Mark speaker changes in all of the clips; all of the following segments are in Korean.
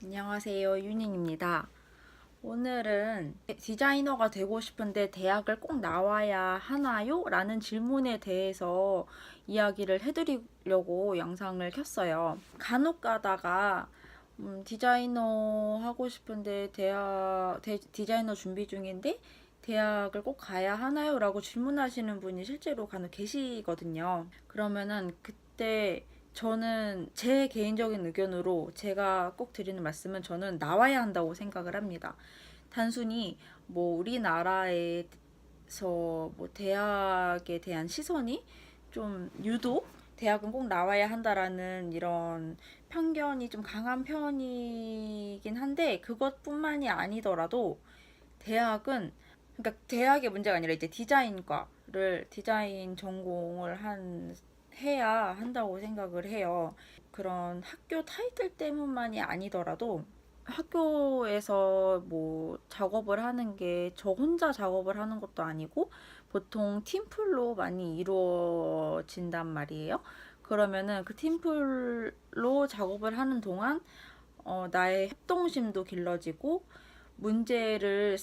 Speaker 1: 안녕하세요, 윤인입니다. 오늘은 디자이너가 되고 싶은데 대학을 꼭 나와야 하나요? 라는 질문에 대해서 이야기를 해드리려고 영상을 켰어요. 간혹 가다가 디자이너 하고 싶은데 디자이너 준비 중인데 대학을 꼭 가야 하나요? 라고 질문하시는 분이 실제로 간혹 계시거든요. 그러면은 그때 저는 제 개인적인 의견으로 제가 꼭 드리는 말씀은 저는 나와야 한다고 생각을 합니다. 단순히 뭐 우리나라에서 뭐 대학에 대한 시선이 좀 유독 대학은 꼭 나와야 한다라는 이런 편견이 좀 강한 편이긴 한데 그것뿐만이 아니더라도 대학은 그러니까 대학의 문제가 아니라 이제 디자인 전공을 해야 한다고 생각을 해요. 그런 학교 타이틀 때문만이 아니더라도 학교에서 뭐 작업을 하는 게 저 혼자 작업을 하는 것도 아니고 보통 팀플로 많이 이루어진단 말이에요. 그러면은 그 팀플로 작업을 하는 동안 나의 협동심도 길러지고 문제를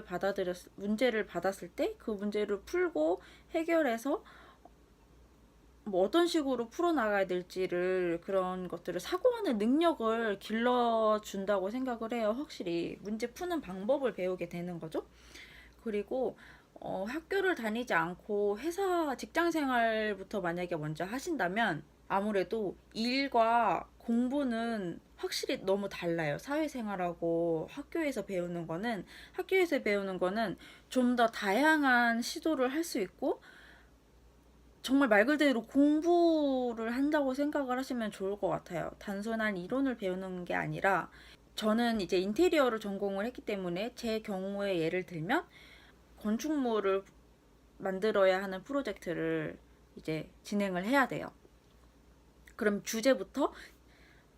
Speaker 1: 받았을 때 그 문제를 풀고 해결해서 뭐 어떤 식으로 풀어나가야 될지를 그런 것들을 사고하는 능력을 길러준다고 생각을 해요. 확실히 문제 푸는 방법을 배우게 되는 거죠. 그리고 학교를 다니지 않고 직장 생활부터 만약에 먼저 하신다면 아무래도 일과 공부는 확실히 너무 달라요. 학교에서 배우는 거는 좀 더 다양한 시도를 할 수 있고 정말 말 그대로 공부를 한다고 생각을 하시면 좋을 것 같아요. 단순한 이론을 배우는 게 아니라 저는 이제 인테리어를 전공을 했기 때문에 제 경우에 예를 들면 건축물을 만들어야 하는 프로젝트를 이제 진행을 해야 돼요. 그럼 주제부터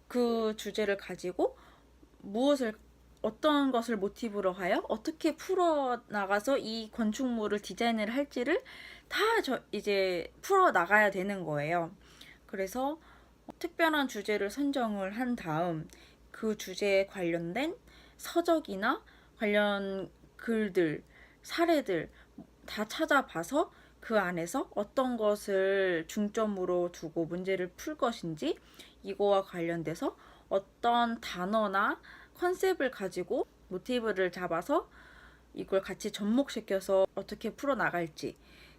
Speaker 1: 그 주제를 가지고 무엇을 어떤 것을 모티브로 하여 어떻게 풀어 나가서 이 건축물을 디자인을 할지를 다 이제 풀어 나가야 되는 거예요. 그래서 특별한 주제를 선정을 한 다음 그 주제에 관련된 서적이나 관련 글들, 사례들 다 찾아봐서 그 안에서 어떤 것을 중점으로 두고 문제를 풀 것인지 이거와 관련돼서 어떤 단어나 컨셉을 가지고 모티브를 잡아서 이걸 같이 접목시켜서 어떻게 풀어나갈지.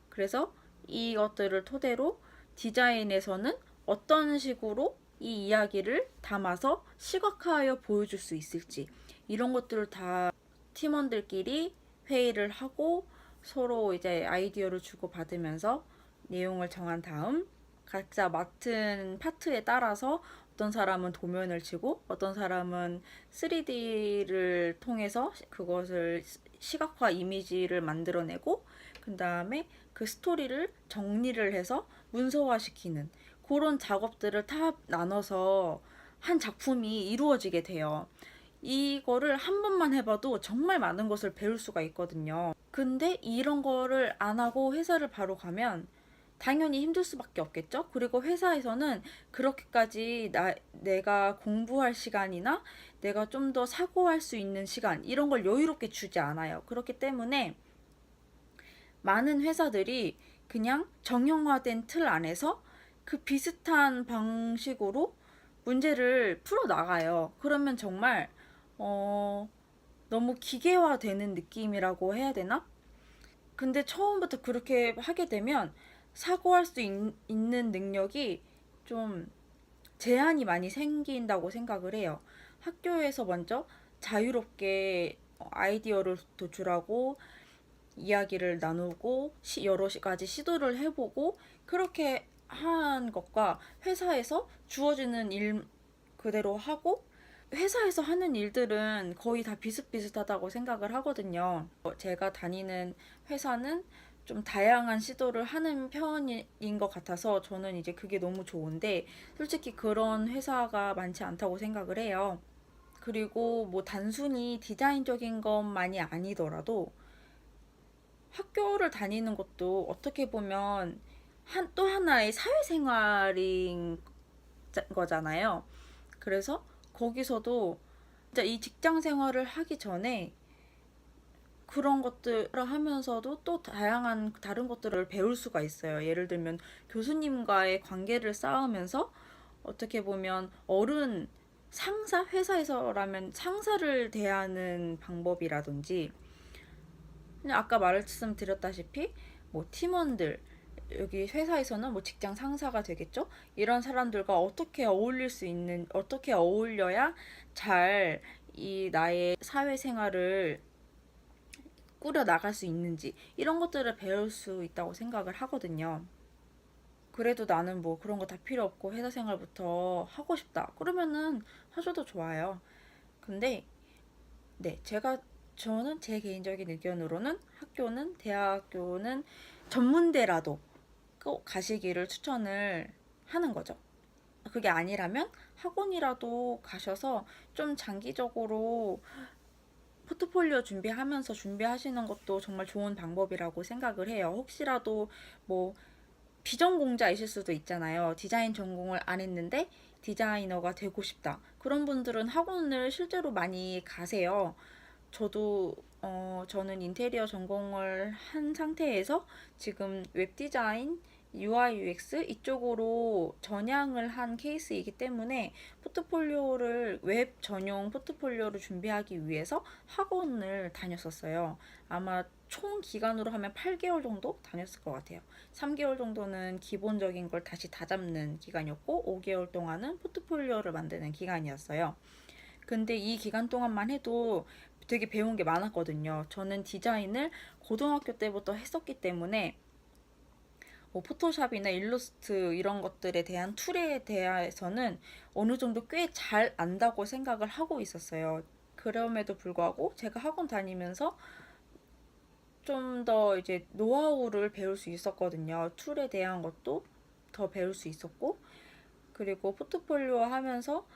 Speaker 1: 그래서 이것들을 토대로 디자인에서는 어떤 식으로 이 이야기를 담아서 시각화하여 보여줄 수 있을지. 이런 것들을 다 팀원들끼리 회의를 하고 서로 이제 아이디어를 주고받으면서 내용을 정한 다음 각자 맡은 파트에 따라서 어떤 사람은 도면을 치고 어떤 사람은 3D를 통해서 그것을 시각화 이미지를 만들어내고 그 다음에 그 스토리를 정리를 해서 문서화시키는 그런 작업들을 다 나눠서 한 작품이 이루어지게 돼요. 이거를 한 번만 해봐도 정말 많은 것을 배울 수가 있거든요. 근데 이런 거를 안 하고 회사를 바로 가면 당연히 힘들 수밖에 없겠죠. 그리고 회사에서는 그렇게까지 내가 공부할 시간이나 내가 좀 더 사고할 수 있는 시간 이런 걸 여유롭게 주지 않아요. 그렇기 때문에 많은 회사들이 그냥 정형화된 틀 안에서 그 비슷한 방식으로 문제를 풀어 나가요. 그러면 정말 너무 기계화되는 느낌이라고 해야 되나? 근데 처음부터 그렇게 하게 되면 사고할 수 있는 능력이 좀 제한이 많이 생긴다고 생각을 해요. 학교에서 먼저 자유롭게 아이디어를 도출하고 이야기를 나누고 여러 가지 시도를 해보고 그렇게 한 것과 회사에서 주어지는 일 그대로 하고 회사에서 하는 일들은 거의 다 비슷비슷하다고 생각을 하거든요. 제가 다니는 회사는 좀 다양한 시도를 하는 편인 것 같아서 저는 이제 그게 너무 좋은데 솔직히 그런 회사가 많지 않다고 생각을 해요. 그리고 뭐 단순히 디자인적인 것만이 아니더라도 학교를 다니는 것도 어떻게 보면 또 하나의 사회생활인 거잖아요. 그래서 거기서도 진짜 이 직장 생활을 하기 전에 그런 것들을 하면서도 또 다양한 다른 것들을 배울 수가 있어요. 예를 들면 교수님과의 관계를 쌓으면서 어떻게 보면 어른 상사, 회사에서라면 상사를 대하는 방법이라든지, 그냥 아까 말씀드렸다시피 뭐 팀원들, 여기 회사에서는 뭐 직장 상사가 되겠죠? 이런 사람들과 어떻게 어울릴 수 있는, 어떻게 어울려야 잘 이 나의 사회생활을 꾸려 나갈 수 있는지, 이런 것들을 배울 수 있다고 생각을 하거든요. 그래도 나는 뭐 그런 거 다 필요 없고 회사 생활부터 하고 싶다, 그러면은 하셔도 좋아요. 근데 네, 저는 제 개인적인 의견으로는 대학교는 전문대라도 꼭 가시기를 추천을 하는 거죠. 그게 아니라면 학원이라도 가셔서 좀 장기적으로 포트폴리오 준비하시는 것도 정말 좋은 방법이라고 생각을 해요. 혹시라도 뭐 비전공자이실 수도 있잖아요. 디자인 전공을 안 했는데 디자이너가 되고 싶다, 그런 분들은 학원을 실제로 많이 가세요. 저는 인테리어 전공을 한 상태에서 지금 웹 디자인, UI, UX 이쪽으로 전향을 한 케이스이기 때문에 웹 전용 포트폴리오를 준비하기 위해서 학원을 다녔었어요. 아마 총 기간으로 하면 8개월 정도 다녔을 것 같아요. 3개월 정도는 기본적인 걸 다시 다잡는 기간이었고, 5개월 동안은 포트폴리오를 만드는 기간이었어요. 근데 이 기간 동안만 해도 되게 배운 게 많았거든요. 저는 디자인을 고등학교 때부터 했었기 때문에 뭐 포토샵이나 일러스트 이런 것들에 대한 툴에 대해서는 어느 정도 꽤 잘 안다고 생각을 하고 있었어요. 그럼에도 불구하고 제가 학원 다니면서 좀 더 이제 노하우를 배울 수 있었거든요. 툴에 대한 것도 더 배울 수 있었고, 그리고 포트폴리오 하면서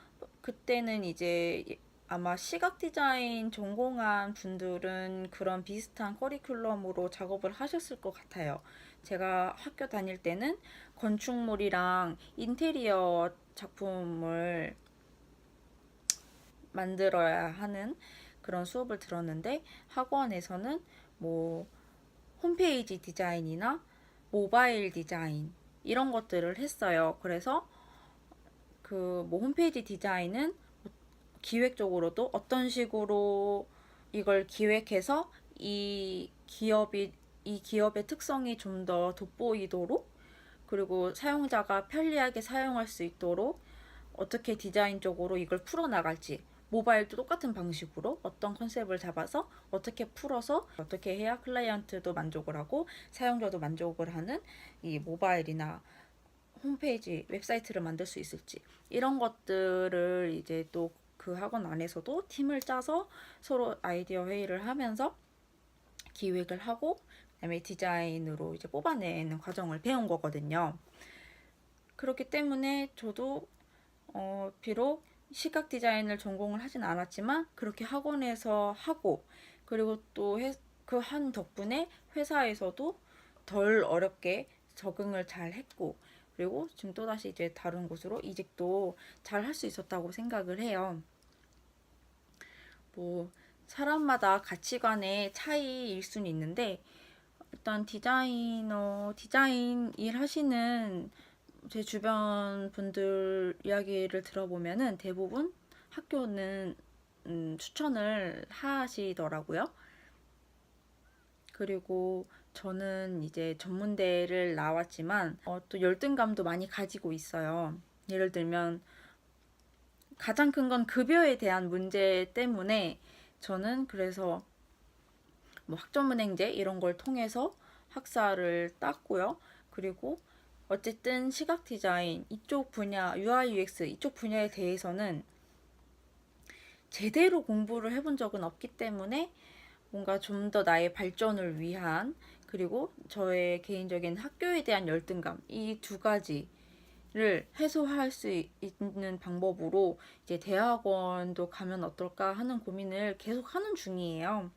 Speaker 1: 그때는 이제 아마 시각 디자인 전공한 분들은 그런 비슷한 커리큘럼으로 작업을 하셨을 것 같아요. 제가 학교 다닐 때는 건축물이랑 인테리어 작품을 만들어야 하는 그런 수업을 들었는데, 학원에서는 뭐 홈페이지 디자인이나 모바일 디자인 이런 것들을 했어요. 그래서 그 뭐 홈페이지 디자인은 기획적으로도 어떤 식으로 이걸 기획해서 이 기업의 특성이 좀 더 돋보이도록, 그리고 사용자가 편리하게 사용할 수 있도록 어떻게 디자인적으로 이걸 풀어나갈지, 모바일도 똑같은 방식으로 어떤 컨셉을 잡아서 어떻게 풀어서 어떻게 해야 클라이언트도 만족을 하고 사용자도 만족을 하는 이 모바일이나 홈페이지, 웹사이트를 만들 수 있을지, 이런 것들을 이제 또 그 학원 안에서도 팀을 짜서 서로 아이디어 회의를 하면서 기획을 하고 그다음에 디자인으로 이제 뽑아내는 과정을 배운 거거든요. 그렇기 때문에 저도 비록 시각 디자인을 전공을 하진 않았지만 그렇게 학원에서 하고, 그리고 또 그 한 덕분에 회사에서도 덜 어렵게 적응을 잘 했고, 그리고 지금 또다시 이제 다른 곳으로 이직도 잘 할 수 있었다고 생각을 해요. 뭐 사람마다 가치관의 차이일 수는 있는데, 일단 디자인 일 하시는 제 주변 분들 이야기를 들어보면은 대부분 학교는 추천을 하시더라고요. 그리고 저는 이제 전문대를 나왔지만 또 열등감도 많이 가지고 있어요. 예를 들면 가장 큰 건 급여에 대한 문제 때문에 저는 그래서 뭐 학점은행제 이런 걸 통해서 학사를 땄고요. 그리고 어쨌든 시각 디자인 이쪽 분야, UI, UX 이쪽 분야에 대해서는 제대로 공부를 해본 적은 없기 때문에 뭔가 좀 더 나의 발전을 위한, 그리고 저의 개인적인 학교에 대한 열등감, 이 두 가지를 해소할 수 있는 방법으로 이제 대학원도 가면 어떨까 하는 고민을 계속 하는 중이에요.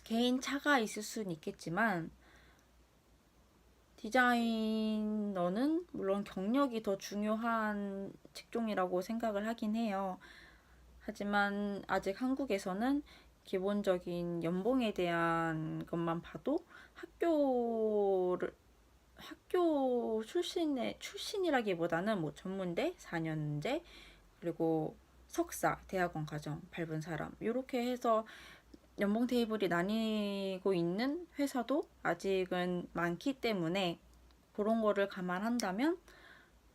Speaker 1: 개인 차가 있을 수는 있겠지만 디자이너는 물론 경력이 더 중요한 직종이라고 생각을 하긴 해요. 하지만 아직 한국에서는 기본적인 연봉에 대한 것만 봐도 학교 출신이라기보다는 뭐 전문대 4년제 그리고 석사 대학원 과정 밟은 사람 이렇게 해서 연봉 테이블이 나뉘고 있는 회사도 아직은 많기 때문에 그런 거를 감안한다면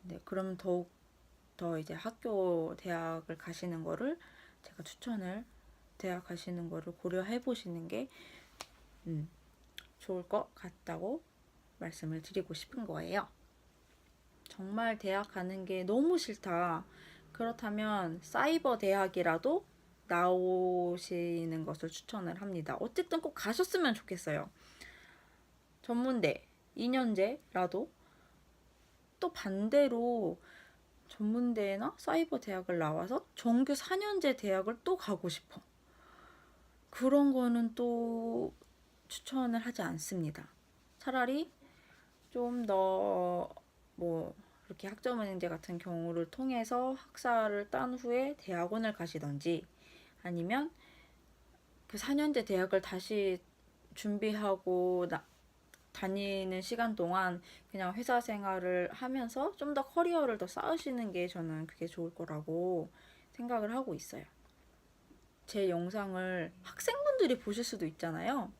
Speaker 1: 네, 그럼 더욱 더 이제 대학을 가시는 거를 제가 대학 가시는 거를 고려해 보시는 게 좋을 것 같다고 말씀을 드리고 싶은 거예요. 정말 대학 가는 게 너무 싫다. 그렇다면 사이버 대학이라도 나오시는 것을 추천을 합니다. 어쨌든 꼭 가셨으면 좋겠어요. 전문대 2년제라도 또 반대로 전문대나 사이버 대학을 나와서 정규 4년제 대학을 또 가고 싶어. 그런 거는 또 추천을 하지 않습니다. 차라리 좀 더 뭐 이렇게 학점은행제 같은 경우를 통해서 학사를 딴 후에 대학원을 가시던지 아니면 그 4년제 대학을 다시 준비하고 다니는 시간 동안 그냥 회사 생활을 하면서 좀 더 커리어를 더 쌓으시는 게 저는 그게 좋을 거라고 생각을 하고 있어요. 제 영상을 학생분들이 보실 수도 있잖아요.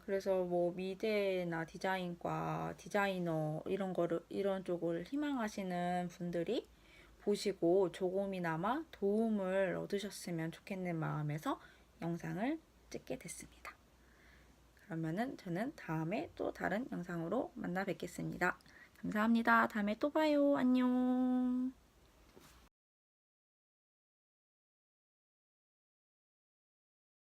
Speaker 1: 그래서 뭐 미대나 디자인과 디자이너 이런 쪽을 희망하시는 분들이 보시고 조금이나마 도움을 얻으셨으면 좋겠는 마음에서 영상을 찍게 됐습니다. 그러면은 저는 다음에 또 다른 영상으로 만나 뵙겠습니다. 감사합니다. 다음에 또 봐요. 안녕.